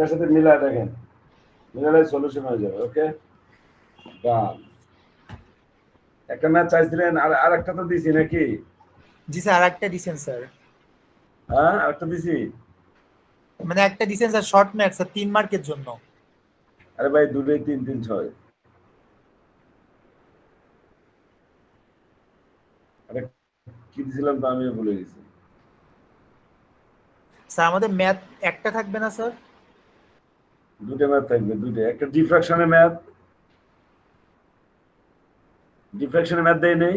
এর সাথে মিলায় দেখেন, মিলালে সলিউশন হয়ে যাবে। ওকে, ডান। একটা ম্যাথ চাইছিলেন, আর একটা তো দিছি নাকি? জি স্যার, আরেকটা দিছেন স্যার। হ্যাঁ, আরেকটা দিছি। মানে একটা দিছেন স্যার শর্ট ম্যাথ স্যার 3 মার্কের জন্য। আরে ভাই, দুটোই 3 3 6। আরে কি দিছিলাম তো আমিও ভুলে গেছি। স্যার আমাদের ম্যাথ একটা থাকবে না স্যার? দুটো ম্যাথ থাকবে, দুটো। একটা ডিফ্রাকশনের ম্যাথ, ডিফ্রাকশনের ম্যাথ দেয় নেই।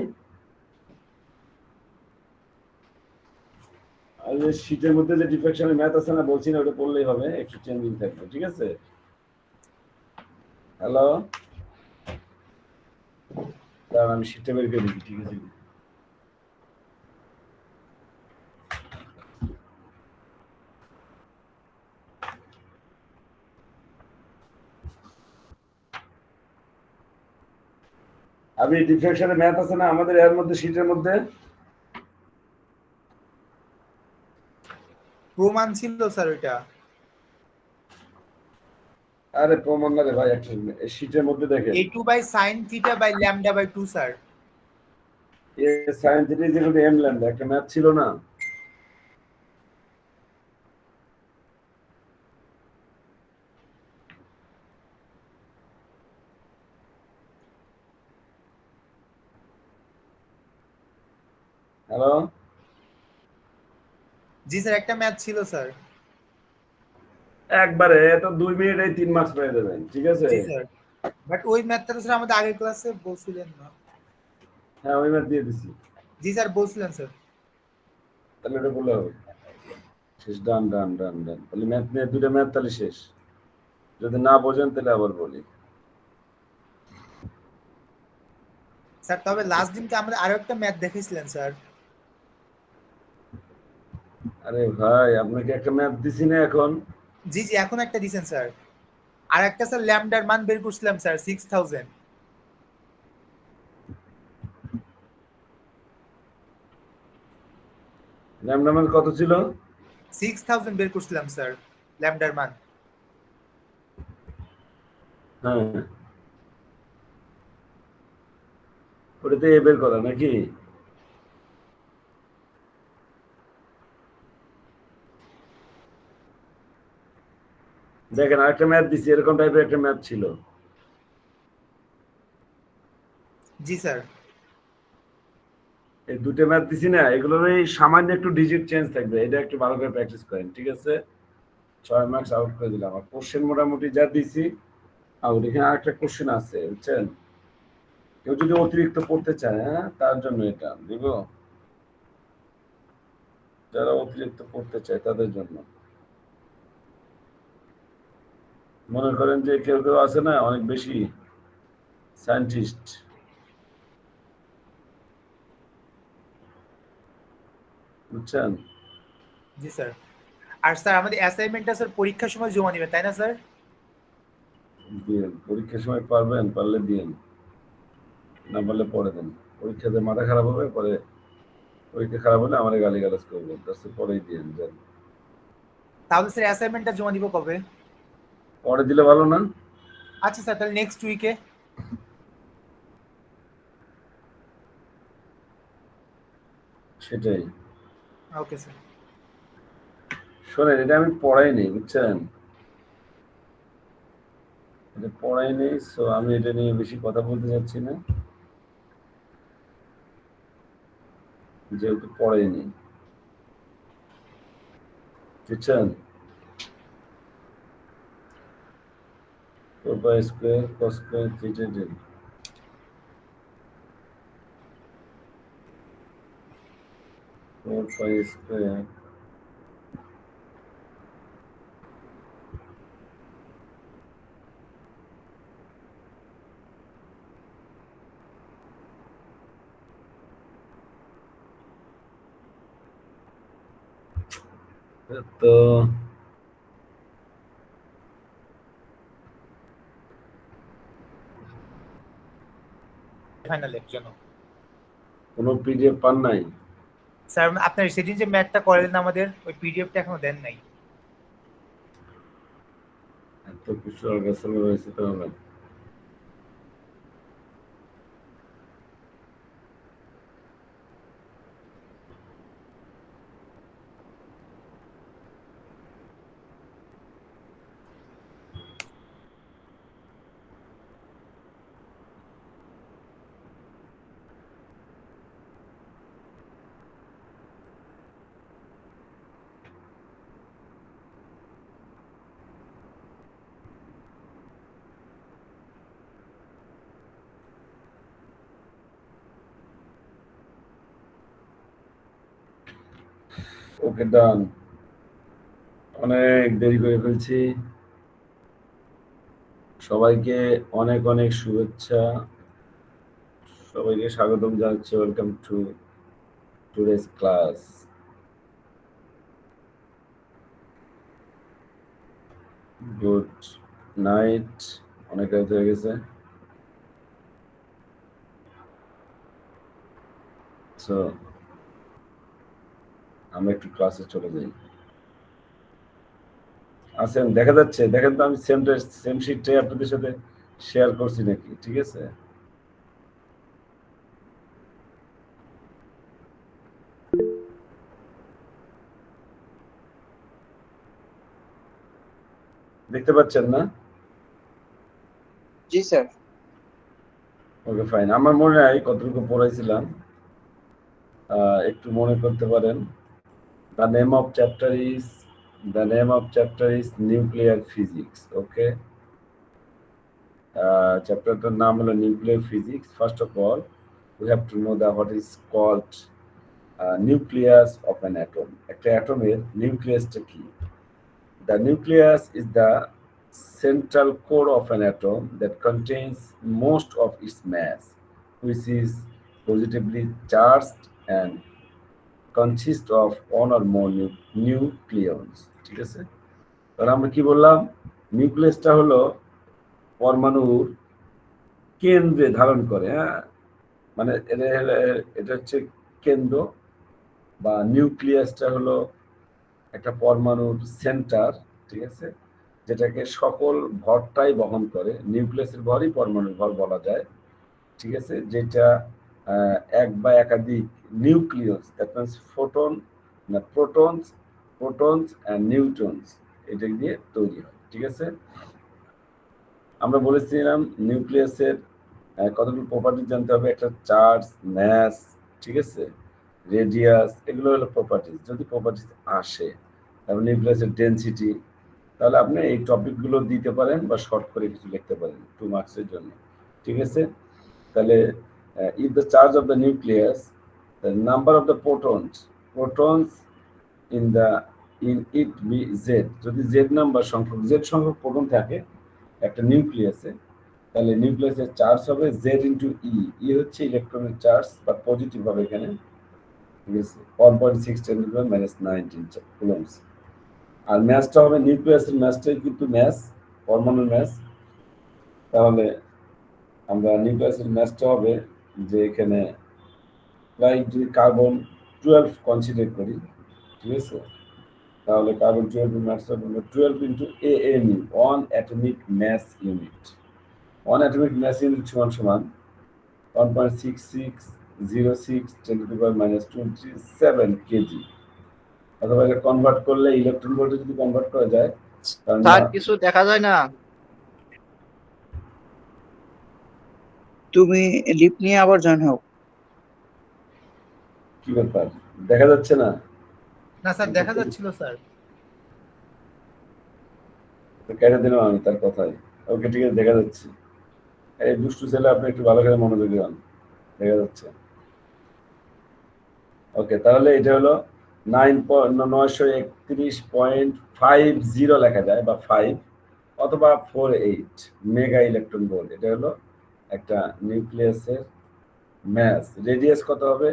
আর যে শীটের মধ্যে যে ডিফ্রাকশনের ম্যাথ আছে না, বলছি না, ওটা পড়লেই হবে, একটু চেঞ্জিং থাকবে। ঠিক আছে? হ্যালো, দাঁড়ান আমি শীটটা বের করে দিচ্ছি। ঠিক আছে, আমি ডিফ্রাকশনের ম্যাথ আছে না আমাদের এর মধ্যে, শীটের মধ্যে। প্রমাণ ছিল স্যার ওইটা। আরে প্রমাণ না রে ভাই, একটা শীটের মধ্যে দেখেন। a2 by sin theta by lambda by 2 sir. A sine theta is equal to M lambda, একটা ম্যাথ ছিল না? হ্যালো, জি স্যার, একটা ম্যাথ ছিল স্যার। একবারে এত 2 মিনিটেই 3 মার্কস পেয়ে যাবেন। ঠিক আছে? জি স্যার, বাট ওই ম্যাথটা তো স্যার আমাদের আগের ক্লাসে বলছিলেন না। হ্যাঁ, ওই ম্যাথ দিয়ে দিছি। জি স্যার বলছিলেন স্যার। তাহলে এটা বললে হবে। শেষ, ডান ডান ডান ডান। তাহলে ম্যাথ নিয়ে দুটো ম্যাথ তাহলে শেষ। যদি না বোঝেন তাহলে আবার বলি। স্যার তবে লাস্ট দিনকে আমরা আরো একটা ম্যাথ দেখেছিলেন স্যার। আরে ভাই, আপনাকে একটা ম্যাথ দিছি না এখন? জি জি, এখন একটা দিছেন স্যার। আর একটা স্যার ল্যামডার মান বের করছিলাম স্যার 6000। ল্যামডা মান কত ছিল? 6000 বের করছিলাম স্যার ল্যামডার মান। হ্যাঁ, ওটাতে এ বের করা নাকি? দেখেন, আরেকটা ম্যাথ দিছি, এরকম টাইপের একটা ম্যাথ ছিল। জি স্যার। এই দুটো ম্যাথ দিছি না, এগুলোর এই সামান্য একটু ডিজিট চেঞ্জ থাকবে। এটা একটু ভালো করে প্র্যাকটিস করেন। ঠিক আছে? 6 মার্কস আউট করে দিলাম। আর কোশ্চেন মোটামুটি যা দিছি আউট। এখানে আরেকটা কোশ্চেন আছে, বুঝছেন? কেউ যদি অতিরিক্ত পড়তে চায়, হ্যাঁ, তার জন্য এটা দিব। যারা অতিরিক্ত পড়তে চায় তাদের জন্য। মনে করেন যে কেউ কেউ আছে না অনেক বেশি সায়েন্টিস্ট, বুঝছেন? জি স্যার। আর স্যার আমাদের অ্যাসাইনমেন্টটা স্যার পরীক্ষার সময় জমা দিবেন তাই না স্যার? দিন পরীক্ষার সময়, পারবেন পারলে দিন, না পারলে পরে দেন। পরীক্ষাতে মাথা খারাপ হবে পরে, পরীক্ষা খারাপ হলে আমার গালিগালাজ করবেন, তার চেয়ে পরেই দিন যান। তাহলে স্যার অ্যাসাইনমেন্টটা জমা দিব কবে? পরে দিলে ভালো না? আচ্ছা স্যার, তাহলে নেক্সট উইকে। সেটাই। Okay sir. শোনেন, এটা আমি পড়াই নেই, বুঝছেন? এটা পড়াই নেই, সো আমি এটা নিয়ে বেশি কথা বলতে চাচ্ছি না, যেহেতু পড়াই নেই। বুঝছেন? 4 pi square cos square theta del. 4 pi square তো ফাইনালের জন্য কোনো পিডিএফ পান নাই? স্যার আপনার সেদিন যে ম্যাথটা করালেন আমাদের ওই পিডিএফটা এখনো দেন নাই। তো কিছু অর্গাসল রয়েছে তাহলে ওকে ডান। অনেক দেরি করে ফেলছি। সবাইকে অনেক অনেক শুভেচ্ছা, সবাইকে স্বাগতম জানাচ্ছি। Welcome to today's class. Good night, অনেক রাত হয়ে গেছে। সো আমরা একটু ক্লাসে চলে যাই। আছেন? দেখা যাচ্ছে? দেখেন তো আমি সেম শিটটাই আপনাদের সাথে শেয়ার করছি নাকি? ঠিক আছে, দেখতে পাচ্ছেন না? জি স্যার। Okay fine. আমার মনে হয় কতটুকু পড়াইছিলাম, একটু মনে করতে পারেন। The name of chapter is nuclear physics. Okay. চ্যাপ্টারটার নাম হলো nuclear physics. First of all we have to know what is called nucleus of an atom. একটা অ্যাটমের নিউক্লিয়াসটা কি? The nucleus is the central core of an atom that contains most of its mass, which is positively charged and consists of one or more nucleons. ঠিক আছে, তাহলে আমরা কি বললাম? নিউক্লিয়াসটা হলো পরমাণুর কেন্দ্রে ধারণ করে। হ্যাঁ, মানে এটা হচ্ছে কেন্দ্র, বা নিউক্লিয়াসটা হলো একটা পরমাণুর সেন্টার। ঠিক আছে, যেটাকে সকল ভরটাই বহন করে। নিউক্লিয়াসের ভরই পরমাণুর ভর বলা যায়। ঠিক আছে, যেটা এক বা একাধিক নিউক্লিয়াস, দ্যাট মিনস ফোটন না প্রোটনস অ্যান্ড নিউট্রনস, এটা দিয়ে তৈরি হয়। ঠিক আছে, আমরা বলেছিলাম নিউক্লিয়াসের কতগুলো প্রপার্টি জানতে হবে। একটা চার্জ, ম্যাস, ঠিক আছে, রেডিয়াস, এগুলো হলো প্রপার্টিজ। যদি প্রপার্টিজ আসে, তারপর নিউক্লিয়াসের ডেনসিটি, তাহলে আপনি এই টপিকগুলো দিতে পারেন বা শর্ট করে কিছু লিখতে পারেন 2 মার্কসের জন্য। ঠিক আছে, তাহলে if the charge of the nucleus, the number of the protons in it be z, যদি z নাম্বার সংখ্যক, z সংখ্যক প্রোটন থাকে একটা নিউক্লিয়াসে, তাহলে নিউক্লিয়াসের চার্জ হবে z ইন্টু ই। ই হচ্ছে ইলেকট্রনের চার্জ, বা পজিটিভ হবে এখানে। ঠিক আছে, 1.6 × 10⁻⁹ কুলম্বস। আর ম্যাসটা হবে, নিউক্লিয়াসের ম্যাসটাই কিন্তু ম্যাস, পরমাণুর ম্যাস। তাহলে আমরা নিউক্লিয়াসের ম্যাসটা হবে যে এখানে প্রায়, যদি কার্বন 12 কনসিডার করি, ঠিক আছে, তাহলে কার্বন 12 ম্যাস হবে 12 into AMU, 1 atomic mass unit. 1 atomic mass unit সমান সমান 1.6606 × 10⁻⁻27 কেজি। অথবা এটা কনভার্ট করলে ইলেকট্রন ভোল্টে যদি কনভার্ট করা যায়, স্যার কিছু দেখা যায় না। তুমি লিপ নিয়ে আবার জয়েন হও। কি ব্যাপার, দেখা যাচ্ছে না? না স্যার, দেখা যাচ্ছিল স্যার। কেটে দিলাম আমি তার কথাই। ওকে ঠিক আছে, দেখা যাচ্ছে। এই দুষ্টু ছেলে, আপনি একটু ভালো করে মনোযোগী হন। দেখা যাচ্ছে। ওকে, তাহলে এটা হলো 931.50 লেখা যায়, বা 5 অথবা 48 মেগা ইলেকট্রন ভোল্ট। এটা হলো একটা নিউক্লিয়াসের ম্যাস। রেডিয়াস কত হবে?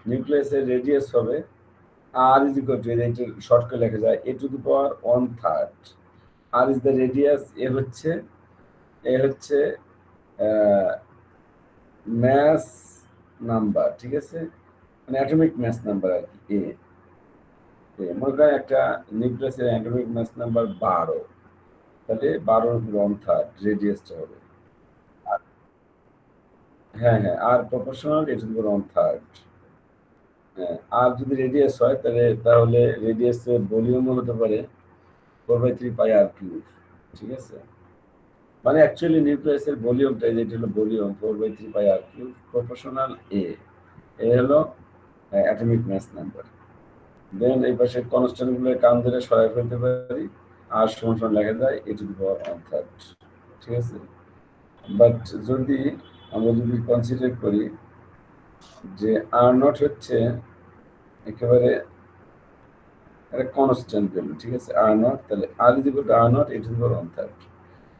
নিউক্লিয়াসের রেডিয়াস হবে r is equal to, এটা শর্ট করে লেখা যায় a⁻1/3। r is the radius, এ হচ্ছে ম্যাস নাম্বার। ঠিক আছে, মানে অ্যাটমিক ম্যাস নাম্বার আর কি। মনে করেন একটা নিউক্লিয়াসের অ্যাটমিক ম্যাস নাম্বার 12, তাহলে 12 1/3 রেডিয়াসটা হবে। হ্যাঁ হ্যাঁ, আর প্রপোর্শনাল এটা টু 1/3। হ্যাঁ, আর যদি রেডিয়াস হয় তাহলে রেডিয়াসের ভলিউমও হতে পারে 4/3 পাই আর কিউব। ঠিক আছে, মানে অ্যাকচুয়ালি নিউক্লিয়াসের ভলিউমটা যেটা হলো ভলিউম 4/3 পাই আর কিউব প্রপোর্শনাল এ হলো অ্যাটমিক মাস নাম্বার। দেন এই পাশে কনস্ট্যান্ট গুলো কান ধরে সরাই ফেলতে পারি, আর সমান সমান লেখা যায় এ টু দি পাওয়ার 1/3। ঠিক আছে, বাট আমরা যদি কনসিডার করি যে আর নট হচ্ছে একেবারে একটা কনস্ট্যান্ট ভ্যালু, ঠিক আছে, আর নট, তাহলে R is equal to R naught A to the power 1/3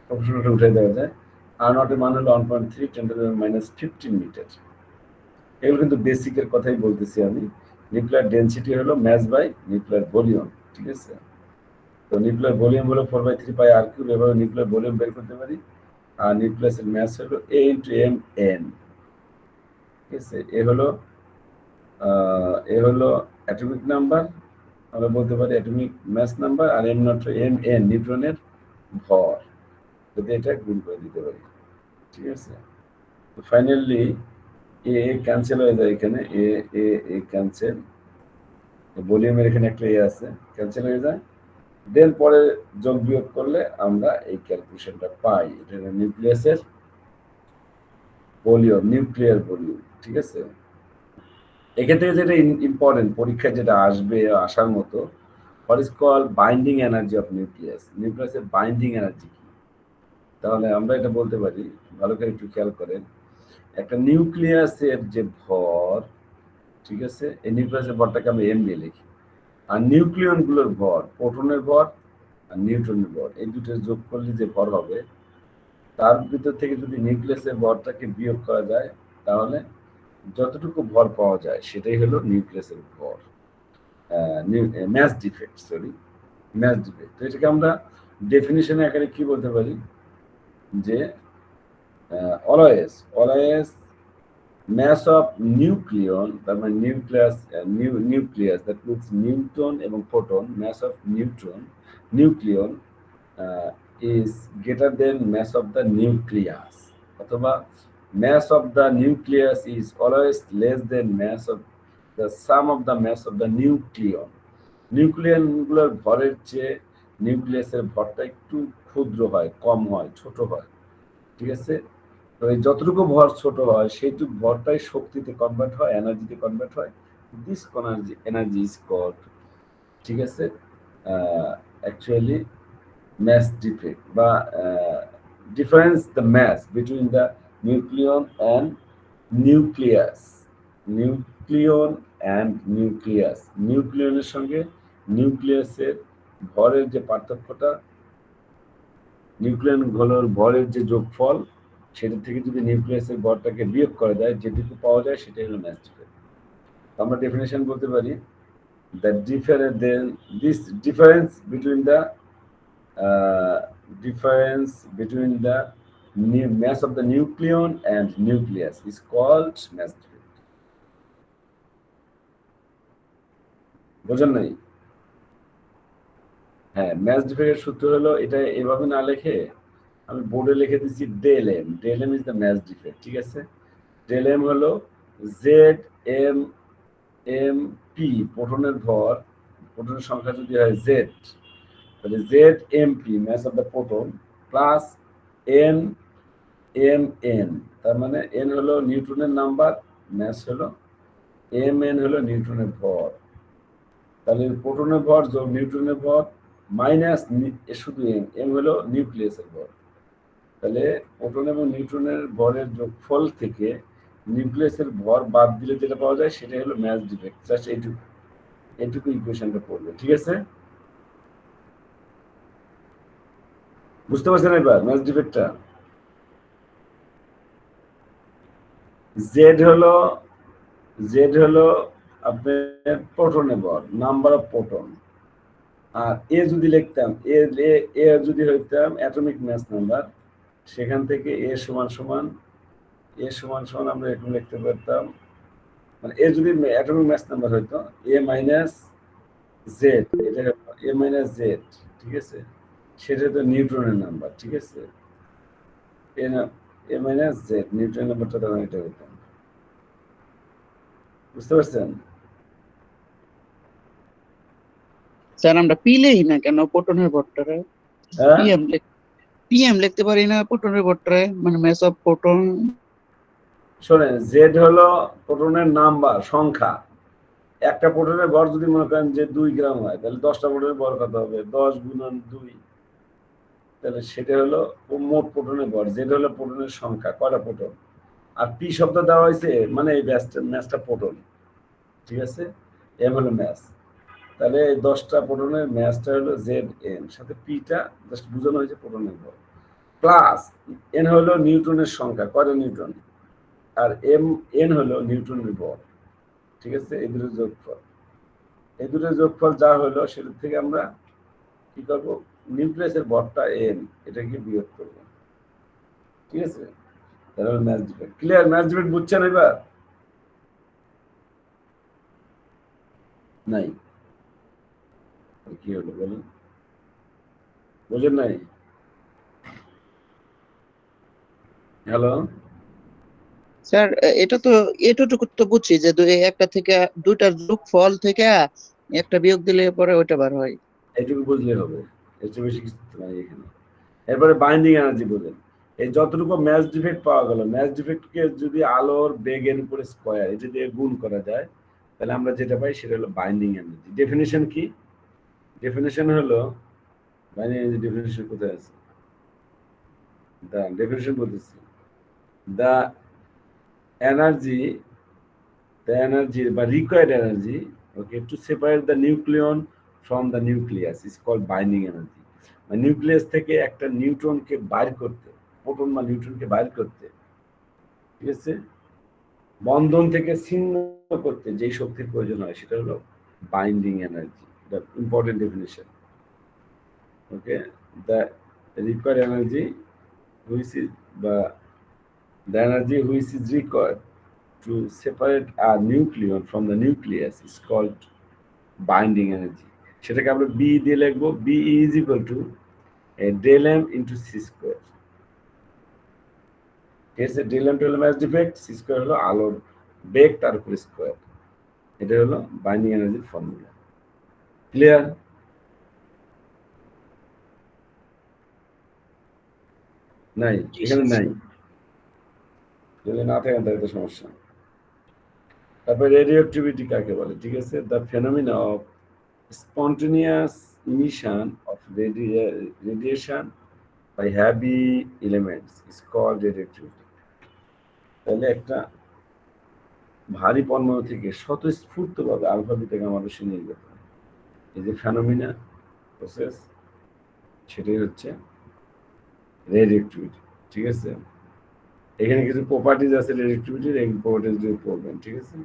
প্রপোর্শনটা উঠে দেওয়া যায়। আর নটের মান হলো 1.3 10 টু দি -15 মিটার। এগুলো কিন্তু বেসিকের কথাই বলতেছি আমি। নিউক্লিয়ার ডেনসিটি হলো ম্যাস বাই নিউক্লিয়ার ভলিউম। ঠিক আছে, তো নিউক্লিয়ার ভলিউম হলো 4/3 পাই আর কিউব, এভাবে নিউক্লিয়ার ভলিউম বের করতে পারি। আর নিউক্লিয়াসের ম্যাস হলো a ইনটু m n। ঠিক আছে, এ হলো অ্যাটমিক নাম্বার, আমরা বলতে পারি অ্যাটমিক ম্যাস নাম্বার, আর m নট m n নিউট্রনের ভর, যদি এটা গুণ করে দিতে পারি। ঠিক আছে, তো ফাইনালি এ ক্যান্সেল হয়ে যায়, এখানে এ এ এ ক্যান্সেল, ভলিউমের এখানে একটা এ আছে, ক্যান্সেল হয়ে যায়। দেন পরে যোগ বিয়োগ করলে আমরা এই ক্যালকুলেশনটা পাই, এটা নিউক্লিয়াসের ভলিউম, নিউক্লিয়ার ভলিউম। ঠিক আছে, এখান থেকে যেটা ইম্পর্টেন্ট, পরীক্ষায় যেটা আসবে, আসার মতো, what is call binding energy of nucleus, নিউক্লিয়াসের বাইন্ডিং এনার্জি কি। তাহলে আমরা এটা বলতে পারি, ভালো করে একটু খেয়াল করেন, একটা নিউক্লিয়াসের যে ভর, ঠিক আছে, এই নিউক্লিয়াসের ভরটাকে আমরা এম দিয়ে লিখি, আর নিউক্লিয়ন গুলোর ভর, প্রোটনের ভর আর নিউট্রনের ভর, এই দুটো যোগ করলে যে ভর হবে, তার ভিতর থেকে যদি নিউক্লিয়াসের ভরটাকে বিয়োগ করা যায়, তাহলে যতটুকু ভর পাওয়া যায় সেটাই হলো নিউক্লিয়াসের ভর, mass defect, sorry mass defect. তো এটাকে আমরা ডেফিনিশনে আকারে কি বলতে পারি, যে অলওয়েজ mass of nucleon, তার মানে নিউক্লিয়াস দ্যাট মিন্স নিউট্রন এবং proton, mass of nucleon is greater than mass of the nucleus, অথবা mass of the nucleus is always less than mass of the sum of the mass of the nucleon। Nucleon গুলোর ভরের চেয়ে নিউক্লিয়াসের ভরটা একটু ক্ষুদ্র হয়, কম হয়, ছোট হয়। ঠিক আছে, তো এই যতটুকু ভর ছোট হয় সেইটুকু ভরটাই শক্তিতে কনভার্ট হয়, এনার্জিতে কনভার্ট হয়। দিস এনার্জি ইজ কল্ড, ঠিক আছে, অ্যাকচুয়ালি ম্যাস ডিফেক্ট, বা difference the mass between the nucleon and nucleus. Nucleon and nucleus, নিউক্লিয়নের সঙ্গে নিউক্লিয়াসের ভরের যে পার্থক্যটা, নিউক্লিয়ন গুলোর ভরের যে যোগফল, সেটা থেকে যদি নিউক্লিয়াসের ভরটাকে বিয়োগ করা যায়, যেটুকু পাওয়া যায় সেটাই হলো ম্যাস ডিফেক্ট। আমরা ডেফিনেশন বলতে পারি that this difference between the mass of the nucleon and nucleus is called mass defect। বোঝেন নাই? হ্যাঁ, ম্যাস ডিফেক্টের সূত্র হলো, এটা এভাবে না লিখে আমি বোর্ডে লিখে দিচ্ছি del M. Del M is the mass defect. ঠিক আছে, ডেল এম হলো জেড এম এম পি, প্রোটনের ভর, প্রোটনের সংখ্যা যদি হয় জেড, তাহলে Z M P mass of the proton, plus N M N, তার মানে এন হলো নিউট্রনের নাম্বার, ম্যাস হলো এম এন হলো নিউট্রনের ভর। তাহলে প্রোটনের ভর যোগ নিউট্রনের ভর মাইনাস শুধু এম, এম হলো নিউক্লিয়াসের ভর। তাহলে প্রোটন এবং নিউট্রনের ভরের যোগফল থেকে নিউক্লিয়াসের ভর বাদ দিলে যেটা পাওয়া যায় সেটাই হলো ম্যাস ডিফেক্ট। জাস্ট এইটুকু ইকুয়েশনটা পড়বে। ঠিক আছে, বুঝতে পারছেন এবার ম্যাস ডিফেক্টটা? জেড হলো আপনার প্রোটনের ভর, নাম্বার অফ প্রোটন। আর এ যদি লিখতাম, এ যদি হইতাম অ্যাটমিক ম্যাস নাম্বার, সেখান থেকে এ সমান সমান আমরা এরকম লিখতে পারতাম, মানে এ যদি অ্যাটমিক ম্যাস নাম্বার হইতো এ মাইনাস জেড, এটা এ মাইনাস জেড। ঠিক আছে, সেটা তো নিউট্রনের নাম্বার, ঠিক আছে? এ মাইনাস জেড নিউট্রনের নাম্বারটা তখন এটা হইতাম, বুঝতে পারছেন? স্যার আমরা পিলেই না কেন প্রোটনের ভরটারে? হ্যাঁ, পিএম লিখতে পারি না প্রোটনের ভরটারে, মানে মাস অফ প্রোটন। শোনেন, জেড হলো প্রোটনের নাম্বার, সংখ্যা। একটা প্রোটনের ভর যদি মনে করেন যে 2 গ্রাম হয়, তাহলে 10টা প্রোটনের ভর কত হবে? 10 গুণন 2, তাহলে সেটা হলো মোট প্রোটনের ভর। জেড হলো প্রোটনের সংখ্যা, কয়টা প্রোটন। আর পি শব্দ দেওয়া হয়েছে মানে এই ম্যাসটা প্রোটন, ঠিক আছে? এম হলো ম্যাস, তাহলে এই 10টা প্রোটনের ম্যাসটা হলো জেড এন, সাথে পিটা জাস্ট বোঝানো হয়েছে প্রোটনের ভর, প্লাস এন হলো নিউটনের সংখ্যা, কয়টা নিউটন, আর এন হলো নিউটনের ভর, ঠিক আছে? এই দুটোর যোগফল, এই দুটোর যোগফল যা হলো সেটা থেকে আমরা কি করবো, নিউক্লিয়াসের ভরটা এন, এটাকে বিয়োগ করবো, ঠিক আছে? তাহলে হলো mass defect. Clear? Match defect বুঝছেন এবার? নাই? কি হলো বলুন, বোঝেন নাই? হ্যালো, স্যার এটা তো এতটুকু তো বুঝছি যে একটা থেকে দুইটার যোগফল থেকে একটা বিয়োগ দিলে পরে ওইটা বার হয়। এইটুকু বুঝলে হবে, এর চেয়ে বেশি কিছু তো নাই এখানে। এরপরে বাইন্ডিং এনার্জি বোঝেন। এই যতটুকু ম্যাচ ডিফেক্ট পাওয়া গেল, ম্যাচ ডিফেক্টকে যদি আলোর বেগের উপরে স্কয়ার এটা দিয়ে গুণ করা যায়, তাহলে আমরা যেটা পাই সেটা হলো বাইন্ডিং এনার্জি। ডেফিনেশন কি? ডেফিনেশন হলো, বাইন্ডিং এনার্জি ডেফিনেশন কোথায় আছে? দা ডেফিনেশন বলতেছি, দা এনার্জি, the energy বা required energy, okay, to separate the nucleon from the nucleus is called binding energy. মানে নিউক্লিয়াস থেকে একটা নিউট্রনকে বাইর করতে, প্রোটন বা নিউট্রনকে বাইর করতে, ঠিক আছে, বন্ধন থেকে ছিন্ন করতে যে শক্তির প্রয়োজন হয় সেটা হলো binding energy. The important definition, okay. The required energy which is বা the energy which is required to separate a nucleon from the nucleus is called binding energy. সেটাকে আমরা বি দিয়ে লিখবো, B is equal to del M into C square, ঠিক আছে? Del M হলো mass defect, C square হলো আলোর বেগ তার উপর স্কোয়ার। এটা হলো বাইন্ডিং এনার্জির ফর্মুলা। ক্লিয়ার? নাই? এখানে নাই, যদি না থাকে তাহলে তো সমস্যা। তারপরে রেডিও অ্যাক্টিভিটি কাকে বলে, ঠিক আছে? The phenomena of spontaneous emission of radiation by heavy elements is called radioactivity. তাহলে একটা ভারী পরমাণু থেকে স্বতঃস্ফূর্তভাবে আলফা বিটা গামা রশ্মি নির্গত হয়, এই যে ফেনোমিনা প্রসেস, সেটাই হচ্ছে রেডিওঅ্যাক্টিভিটি, ঠিক আছে? এখানে কিছু প্রপার্টিজ আছে রেডিওঅ্যাক্টিভিটির, এই প্রপার্টিজগুলো পড়বেন, ঠিক আছে?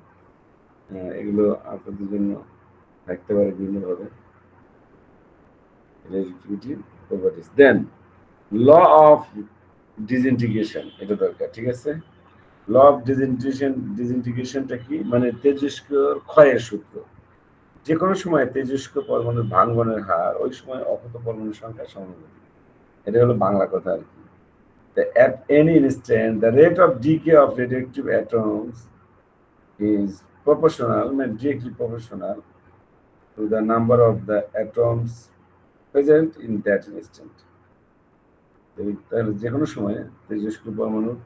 এগুলো আপনাদের জন্য থাকতে পারে বিভিন্নভাবে, radioactivity properties. Then law of disintegration, এটা দরকার, ঠিক আছে? ল অফ ডিসইন্টিগ্রেশনটা কি? মানে তেজস্ক্রিয়র ক্ষয়ের সূত্র। যে কোনো সময় তেজস্ক্রিয় পরমাণুর ভাঙ্গনের হার ওই সময় অক্ষত পরমাণুর সংখ্যার সমানুপাতিক। এটা হলো বাংলা কথা আর কি। At any instant, the rate of decay of radioactive atoms is proportional, directly proportional to the number of the atoms present in that instant. তাহলে যে কোনো সময় তেজস্ক্রিয় পরমাণুর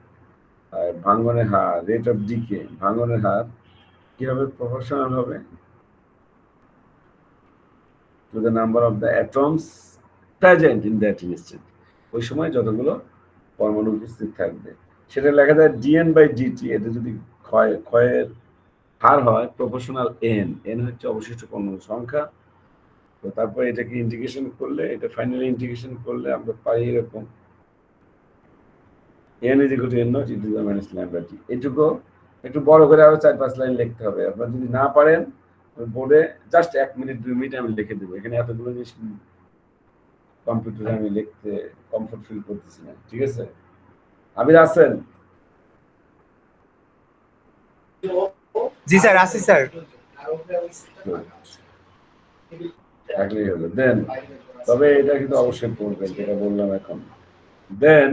ভাঙ্গনের হার, রেট অফ ডিকে, ভাঙ্গনের হার কি হবে? প্রপোর্শনাল হবে to the number of the atoms present in that instant. ওই সময় যতগুলো পরমাণু উপস্থিত থাকবে, সেটা লেখা যায় ডিএন বাই ডিটি। এটা যদি ক্ষয়ের হার হয় প্রপোর্শনাল এন, এন হচ্ছে অবশিষ্ট পরমাণুর সংখ্যা। তো তারপরে এটাকে ইন্টিগ্রেশন করলে, এটা ফাইনালি ইন্টিগ্রেশন করলে আমরা পাই এরকম n is equal to n naught into the minus lambda t। এটুকু একটু বড় করে আরো 4-5 লাইন লিখতে হবে। আপনারা যদি না পারেন বোর্ডে জাস্ট 1 মিনিট 2 মিনিট আমি লিখে দেবো। এখানে এতগুলো জিনিস কম্পিউটারে আমি লিখতে কমফোর্ট ফিল করতেছি না, ঠিক আছে? আবির আছেন? জি স্যার, আসি স্যার। থাকলেই হলো। দেন তবে এটা কিন্তু অবশ্যই পড়বেন, যেটা বললাম এখন। দেন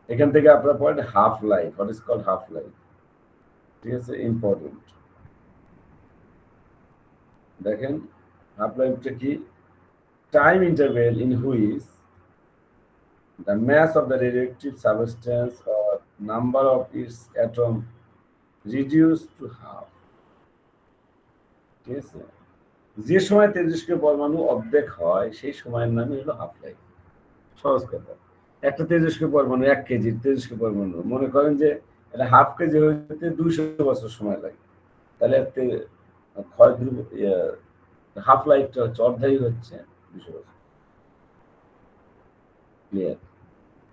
এখান থেকে আপনার point half life, what is called half life, ঠিক আছে, ইম্পর্টেন্ট। দেখেন হাফ লাইফটা কি, time interval in which the mass of the radioactive substance or number of its atom reduced to half, ঠিক আছে, যে সময় তেজস্ক্রিয় পরমাণু অর্ধেক হয় সেই সময়ের নামই হলো হাফ লাইফ। সহজ কথা, একটা তেজস্ক্রিয় পরমাণু 1 কেজির তেজস্ক্রিয় পরমাণু, মনে করেন যে এটা হাফ কেজি হইতে 200 বছর সময় লাগে, তাহলে ক্ষয় হাফ লাইফটা হচ্ছে অর্ধায়ু হচ্ছে 200 বছর। ক্লিয়ার?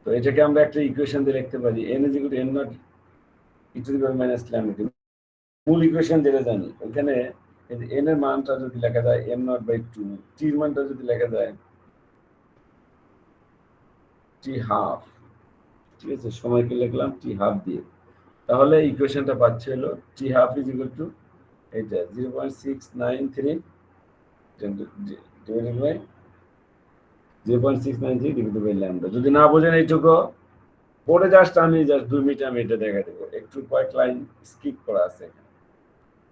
তো এটাকে আমরা একটা ইকুয়েশন দিয়ে লিখতে পারি, n = n not e to the power minus lambda। মূল ইকুয়েশন যেটা জানি, ওখানে n এর মানটা যদি লেখা যায় m0/2, t এর মানটা যদি লেখা যায় t হাফ, ঠিক আছে, সময়কে লিখলাম t হাফ দিয়ে, তাহলে ইকুয়েশনটা পাচ্ছি হলো t half is equal to এটা 0.693 divided by 0.693 divided by lambda. যদি না বোঝেন এইটুকু পড়ে জাস্ট আমি 2 মিনিট আমি এটা দেখা দেবো, একটু কয়েক লাইন স্কিপ করা আছে এখানে,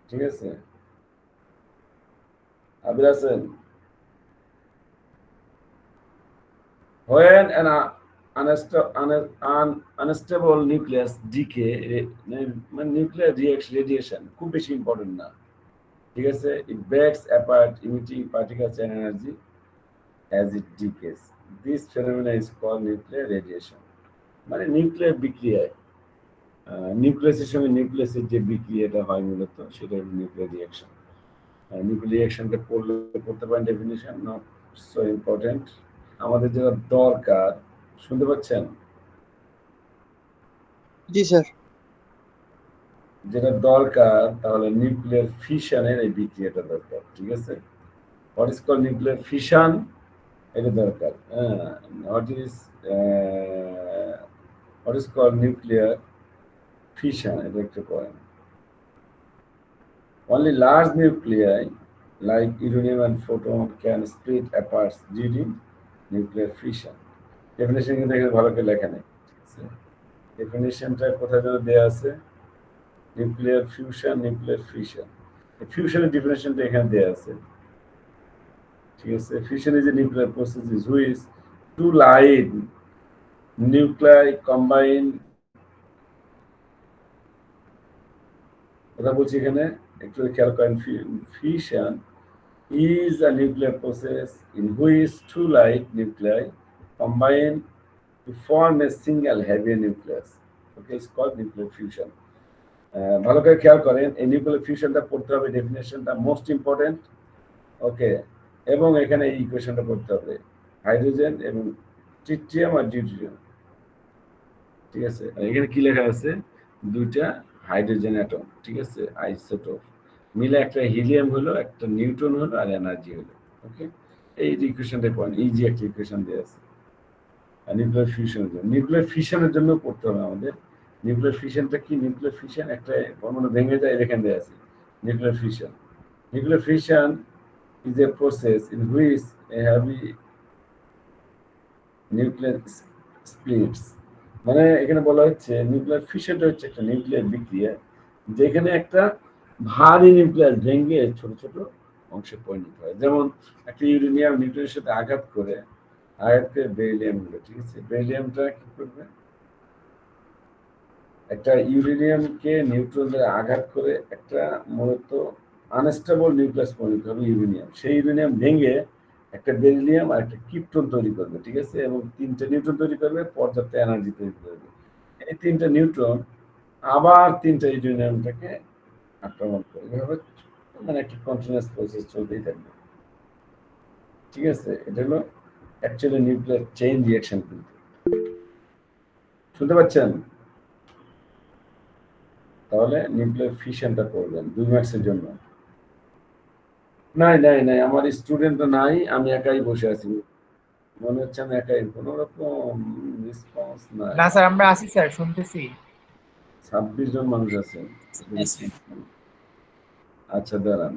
ঠিক আছে। Abir Hasan, when an unstable nucleus decay, মানে নিউক্লিয়ার রেডিয়েশন খুব বেশি ইম্পর্টেন্ট না, ঠিক আছে, it breaks apart emitting particles and energy as it decays. This phenomena is called nuclear radiation। মানে নিউক্লিয়ার বিক্রিয়ায় নিউক্লিয়াসের সঙ্গে নিউক্লিয়াসের যে বিক্রিয়াটা হয় মূলত সেটা হলো নিউক্লিয়ার রিঅ্যাকশন। নিউক্লিয়ার রিঅ্যাকশনটা পড়তে পারেন, ডেফিনিশন নট সো ইম্পর্টেন্ট, আমাদের যেটা দরকার, শুনতে পাচ্ছেন? জি স্যার। যেটা দরকার তাহলে নিউক্লিয়ার ফিশনের এই বিক্রিয়াটা দরকার, ঠিক আছে। What is called nuclear fission, এটা দরকার। What is called nuclear fission, এটা একটা পয়েন্ট। Only large nuclei like uranium and photon can split apart during nuclear fission। Definition কিন্তু এখানে ভালো করে লেখা নেই, ঠিক আছে। ডেফিনেশনটা কোথায় যেন দেওয়া আছে, নিউক্লিয়ার ফিউশন, নিউক্লিয়ার ফিশন, ফিউশনের ডেফিনেশনটা এখানে দেওয়া আছে, ঠিক আছে। Fusion is a nuclear process is which two light nuclei combine, কথা বলছি এখানে একটু খেয়াল করেন, fission is a nuclear process in which two light nuclei combine to form a single heavier nucleus। Okay, it's called nuclear fusion। ভালো করে খেয়াল করেন, এই নিউক্লিয়ার ফিউশনটা পড়তে হবে, ডেফিনেশনটা মোস্ট ইম্পর্টেন্ট। ওকে, এবং এখানে এই ইকুয়েশনটা পড়তে হবে, হাইড্রোজেন এবং ট্রিটিয়াম আর ডিউটেরিয়াম, ঠিক আছে। এখানে কি লেখা আছে, দুইটা হাইড্রোজেন অ্যাটম, ঠিক আছে, আইসোটোপ মিলে একটা হিলিয়াম হলো, একটা নিউট্রন হলো, আর এনার্জি হলো। ওকে, এই ইকুয়েশনটা পয়েন্ট, ইজি একটা ইকুয়েশন দেওয়া আছে। আর নিউক্লিয়ার ফিউশনের জন্য, নিউক্লিয়ার ফিশনের জন্য পড়তে হবে আমাদের। নিউক্লিয়ার ফিশনটা কি, নিউক্লিয়ার ফিশন একটা পরমাণু ভেঙে যায়, এখানে দেওয়া আছে nuclear fission. Nuclear fission is a process in which a heavy nuclear splits। মানে এখানে বলা হচ্ছে নিউক্লিয়ার ফিশনটা হচ্ছে একটা নিউক্লিয়ার বিক্রিয়া যেখানে একটা ভারী নিউক্লিয়াস ভেঙে ছোট ছোট অংশে পরিণত হয়। যেমন একটা ইউরেনিয়াম নিউক্লিয়াসের সাথে আঘাত করে বেরিলিয়াম হলো, ঠিক আছে। বেরিলিয়ামটা কি করবে, একটা ইউরেনিয়ামকে নিউট্রন দ্বারা আঘাত করে একটা মূলত আনস্টেবল নিউক্লিয়াস পরিণত হবে ইউরেনিয়াম। সেই ইউরেনিয়াম ভেঙে একটা বেরিলিয়াম আর একটা কিপ্টন তৈরি করবে, ঠিক আছে, এবং 3টে নিউট্রন তৈরি করবে, পর্যাপ্ত এনার্জি তৈরি করবে। এই 3টে নিউট্রন আবার 3টে ইউরেনিয়ামটাকে আক্রমণ করবে, এভাবে মানে একটা কন্টিনিউয়াস প্রসেস চলতেই থাকবে, ঠিক আছে। এটা হলো অ্যাকচুয়ালি নিউক্লিয়ার চেইন রিঅ্যাকশন। কিন্তু শুনতে পাচ্ছেন? তাহলে নিউক্লিয়ার ফিশনটা করবেন 2 মার্কসের জন্য। নাই নাই নাই, আমার স্টুডেন্টও নাই, আমি একাই বসে আছি, মনে হচ্ছে আমি একাই, কোনো রকম রেসপন্স নাই। না স্যার, আমরা আছি স্যার, শুনতেছি। 26 জন মানুষ আছেন। আচ্ছা দাঁড়ান,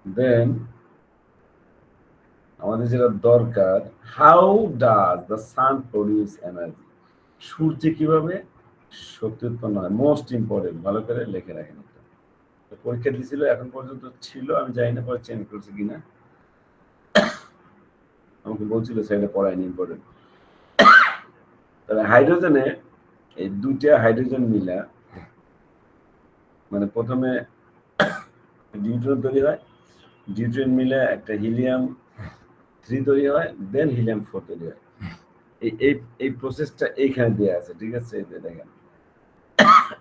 দেন আমাদের যেটা দরকার, how does the sun produce energy, সূর্যে কিভাবে শক্তি উৎপন্ন হয়, মোস্ট ইম্পর্টেন্ট, ভালো করে লিখে রাখেন এটা। পরীক্ষা দিয়েছিল এখন পর্যন্ত ছিল, আমি জানি না পরে চেঞ্জ করছে কিনা, আমাকে বলছিল সেটা পড়ায়নি ইম্পর্টেন্ট। তাহলে হাইড্রোজেনে এই দুইটা হাইড্রোজেন মিলা, মানে প্রথমে ডিউট্রন তৈরি হয়, ডিউট্রন মিলে একটা হিলিয়াম 3 তৈরি হয়, দেন হিলিয়াম 4 তৈরি হয়। এই এই এই প্রসেসটা এইখানে দেওয়া আছে, ঠিক আছে? এই যে দেখেন,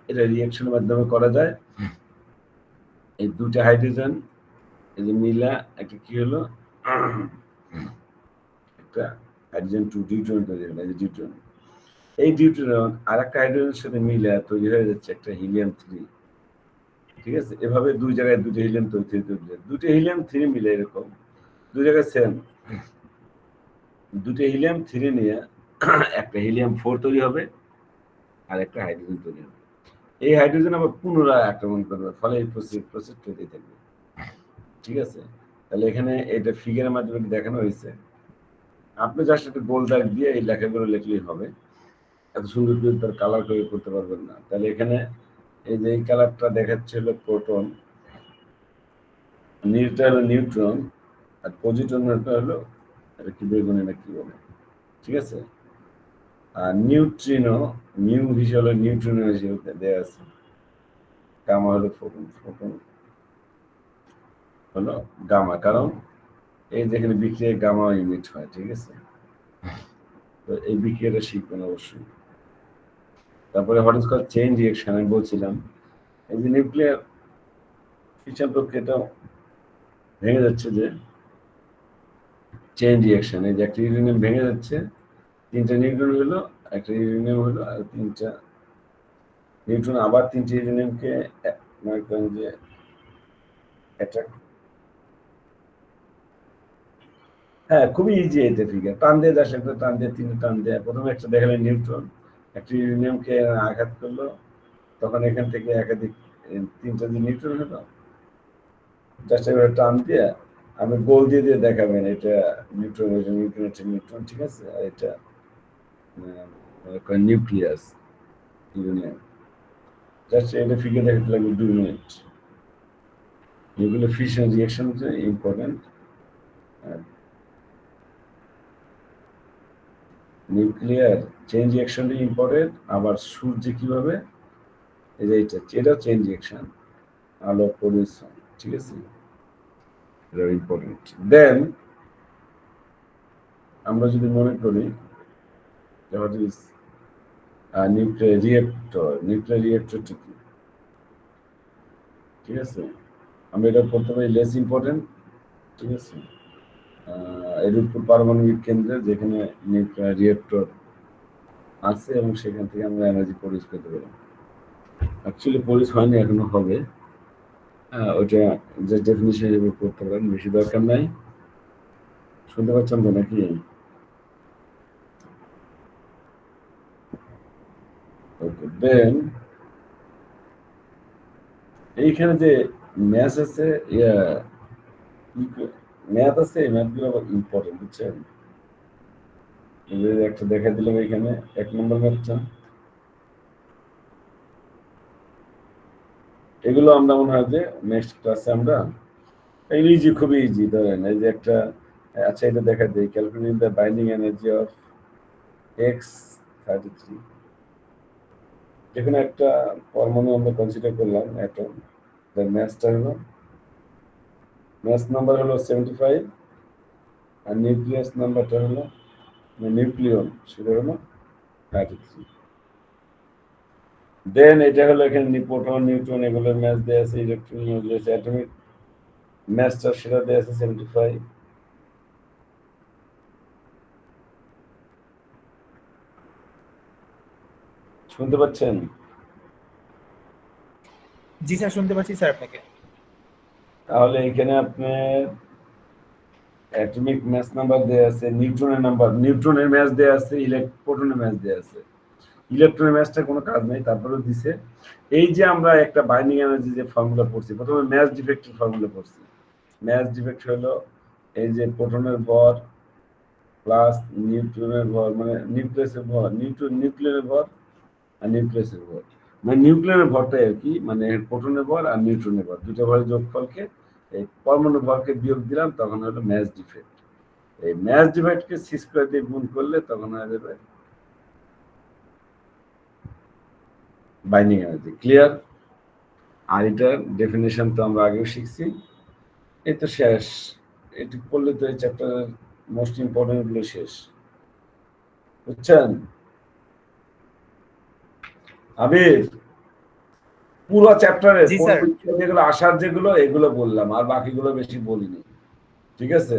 এটা রিঅ্যাকশনের মাধ্যমে করা যায়। এই দুটো হাইড্রোজেন এই যে মিলা একটা কি হলো, একটা হাইড্রোজেন 2 ডিউট্রন তৈরি হলো, এই যে ডিউট্রন। এই ডিউট্রন আর একটা হাইড্রোজেনের সাথে মিলে তৈরি হয়ে যাচ্ছে একটা হিলিয়াম 3, ঠিক আছে? এভাবে দুই জায়গায় দুটো হিলিয়াম তৈরি হচ্ছে, দুটো হিলিয়াম 3 মিলে এরকম দুই জায়গায় সেম দুটো হিলিয়াম 3 নিয়ে একটা হিলিয়াম 4 তৈরি হবে আর একটা হাইড্রোজেন তৈরি হবে। এই হাইড্রোজেন আবার পুনরায় আক্রমণ করবে, ফলে এই প্রসেস চলতে থাকবে, ঠিক আছে? তাহলে এখানে এটা ফিগারের মাধ্যমে দেখানো হয়েছে। আপনি জাস্ট একটা গোল দাগ দিয়ে এই লেখাগুলো লিখলেই হবে, এত সুন্দর করে তার কালার করে করতে পারবেন না। তাহলে এখানে এই যে এই কালারটা দেখাচ্ছে হলো প্রোটন, নীলটা হলো নিউট্রন, আর পজিট্রনটা হলো এটা কি বেগুনি না কি বলে, ঠিক আছে? আর নিউট্রিনো, নিউ হিসেবে নিউট্রিনো হিসেবে দেওয়া আছে, গামা হলো ফোটন, ফোটন হলো গামা, কারণ এই যেখানে বিক্রিয়া গামা ইমিট হয়, ঠিক আছে? তো এই বিক্রিয়াটা শিখবেন অবশ্যই। তারপরে what is called chain reaction, আমি বলছিলাম এই যে নিউক্লিয়ার ফিশন প্রক্রিয়াটা ভেঙে যাচ্ছে, যে চেইন রিঅ্যাকশন, এই যে একটা ইউরেনিয়াম ভেঙে যাচ্ছে, 3টা নিউট্রন হলো, একটা ইউরেনিয়াম হলো, আর 3টা নিউট্রন আবার 3টে ইউরেনিয়ামকে মনে করেন যে অ্যাট্রাক্ট, হ্যাঁ খুবই ইজি এটা ফিগার, টান দিয়ে যাস একটা টান দিয়ে 3 টান দিয়ে, প্রথমে একটা দেখালেন নিউট্রন একটা ইউরেনিয়ামকে আঘাত করলো, তখন এখান থেকে একাধিক 3টা যে নিউট্রন হলো, জাস্ট এবার টান দিয়ে আমি গোল দিয়ে দিয়ে দেখাবেন এটা নিউট্রন, এটা নিউট্রন, এটা নিউট্রন, ঠিক আছে? আর এটা নিউক্লিয়াস ইউরেনিয়াম, জাস্ট এটা ফিগার দেখাতে লাগবে 2 মিনিট। এগুলো ফিশন রিঅ্যাকশন হচ্ছে ইম্পর্টেন্ট। নিউক্লিয়ার চেইন রিঅ্যাকশনটা ইম্পর্টেন্ট, আবার সূর্যে কিভাবে এই যে এটা চেইন রিঅ্যাকশন, আলো প্রডিউস হয়, ঠিক আছে? এটা ইম্পর্টেন্ট। দেন আমরা যদি মনে করি what is nuclear reactor, nuclear রিঅ্যাক্টরটা কি, ঠিক আছে? আমরা এটা প্রথমে লেস ইম্পর্টেন্ট, ঠিক আছে? এর উপর পারমাণবিক কেন্দ্রে যেখানে নিউক্লিয়ার রিঅ্যাক্টর আছে এবং সেখান থেকে আমরা এনার্জি প্রডিউস করতে পারি। অ্যাকচুয়ালি প্রডিউস হয়নি, এখনো হবে। ওইটা যে ডেফিনিশন হিসেবে করতে পারেন, বেশি দরকার নাই। শুনতে পাচ্ছেন তো নাকি? ওকে, দেন এইখানে যে ম্যাথ আছে, ম্যাথ আছে, এই ম্যাথগুলো আবার ইম্পর্টেন্ট, বুঝছেন? একটা দেখা দিলাম এখানে 1 নম্বর ম্যাথটা, এগুলো আমরা মনে হয় যে নেক্সট ক্লাসে আমরা, ইজি, খুবই ইজি। ধরেন এই যে একটা, আচ্ছা এটা দেখা দিই, calculating the binding energy of X33, যেখানে একটা পরমাণু আমরা কনসিডার করলাম অ্যাটম, তার ম্যাসটা হলো, ম্যাস নাম্বার হলো 75, আর নিউক্লিয়াস নাম্বারটা হলো, নিউক্লিয়ন সেটা হলো 33। দেন এটা হলো এখানে প্রোটন নিউট্রন এগুলোর ম্যাস দেওয়া আছে, ইলেকট্রন ম্যাস দেওয়া আছে, অ্যাটমিক ম্যাসটা সেটা দেওয়া আছে 75। শুনতে পাচ্ছেন? জি স্যার, শুনতে পাচ্ছি স্যার আপনাকে। তাহলে এখানে আপনার অ্যাটমিক ম্যাস নাম্বার দেওয়া আছে, নিউট্রনের নাম্বার, নিউট্রনের ম্যাস দেওয়া আছে, প্রোটনের ম্যাস দেওয়া আছে, ইলেকট্রনের ম্যাসটা কোনো কাজ নেই, তারপরেও দিছে। এই যে আমরা একটা বাইন্ডিং এনার্জি যে ফর্মুলা পড়ছি, প্রথমে ম্যাস ডিফেক্টের ফর্মুলা পড়ছি, ম্যাচ ডিফেক্ট হলো এই যে প্রোটনের ভর প্লাস নিউট্রনের ভর, মানে নিউক্লিয়াসের ভর, নিউক্লিয়ারের ভর আর নিউক্লিয়াসের ভর, মানে নিউক্লিয়ারের ভরটাই আর কি, মানে প্রোটনের ভর আর নিউট্রনের ভর, দুটো ভরের যোগফলকে এই পরমাণু ভরকে বিয়োগ দিলাম, তখন হলো ম্যাচ ডিফেক্ট। এই ম্যাচ ডিফেক্টকে সি স্কয়ার দিয়ে গুণ করলে তখন হয়ে যাবে বাইন্ডিং এনার্জি। ক্লিয়ার? আর এটার ডেফিনেশন তো আমরা আগেও শিখছি। এই তো শেষ, এটি করলে তো এই চ্যাপ্টারের মোস্ট ইম্পর্টেন্ট গুলো শেষ, বুঝছেন? আবির, পুরো চ্যাপ্টারে জি স্যার। যেগুলো আসার যেগুলো এগুলো বললাম, আর বাকিগুলো বেশি বলিনি, ঠিক আছে?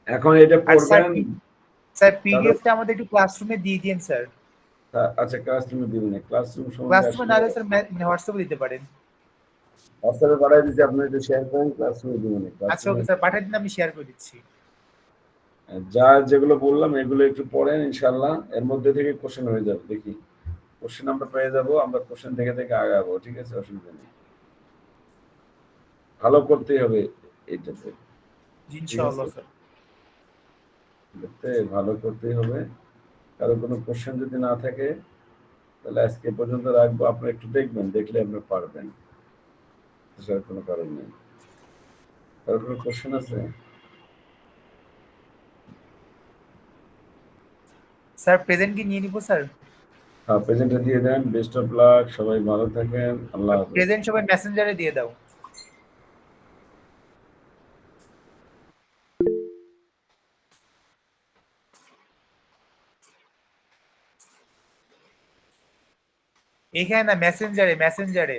এখন এটা আর স্যার পড়বেন। স্যার পিডিএফটা আমাদের একটু ক্লাসরুমে দিয়ে দিন স্যার। আচ্ছা, ক্লাসরুমে দিবেন, ক্লাসরুম সম্বন্ধে ক্লাসরুমে না আসলে হলে স্যার হোয়াটসঅ্যাপে দিতে পারেন। হোয়াটসঅ্যাপে পাঠিয়ে দিচ্ছি, আপনি একটু শেয়ার করেন, ক্লাসরুমে দিবেন। আচ্ছা ওকে স্যার, পাঠিয়ে দিন, আমি শেয়ার করে দিচ্ছি। যা যেগুলো বললাম এগুলো একটু পড়েন, ইনশাল্লাহ এর মধ্যে থেকে কোশ্চেন হয়ে যাবে। দেখি কোশ্চেন আমরা পেয়ে যাবো, আমরা কোশ্চেন দেখে দেখে আগাবো, ঠিক আছে? অসুবিধা নেই, ভালো করতেই হবে এটাতে, জি ঠিক আছে? ইনশাআল্লাহ স্যার। দেখতে ভালো করতেই হবে। কারো কোনো কোশ্চেন যদি না থাকে তাহলে আজকে পর্যন্ত রাখবো, আপনি একটু দেখবেন, দেখলে আপনি পারবেন, এছাড়া কোনো কারণ নেই। কারো কোনো কোশ্চেন আছে? স্যার প্রেজেন্ট কি নিয়ে নিব স্যার? হ্যাঁ, প্রেজেন্টটা দিয়ে দেন। বেস্ট অফ লাক, সবাই ভালো থাকেন, আল্লাহ হাফেজ। প্রেজেন্ট সবাই মেসেঞ্জারে দিয়ে দাও। এখানে না, মেসেঞ্জারে।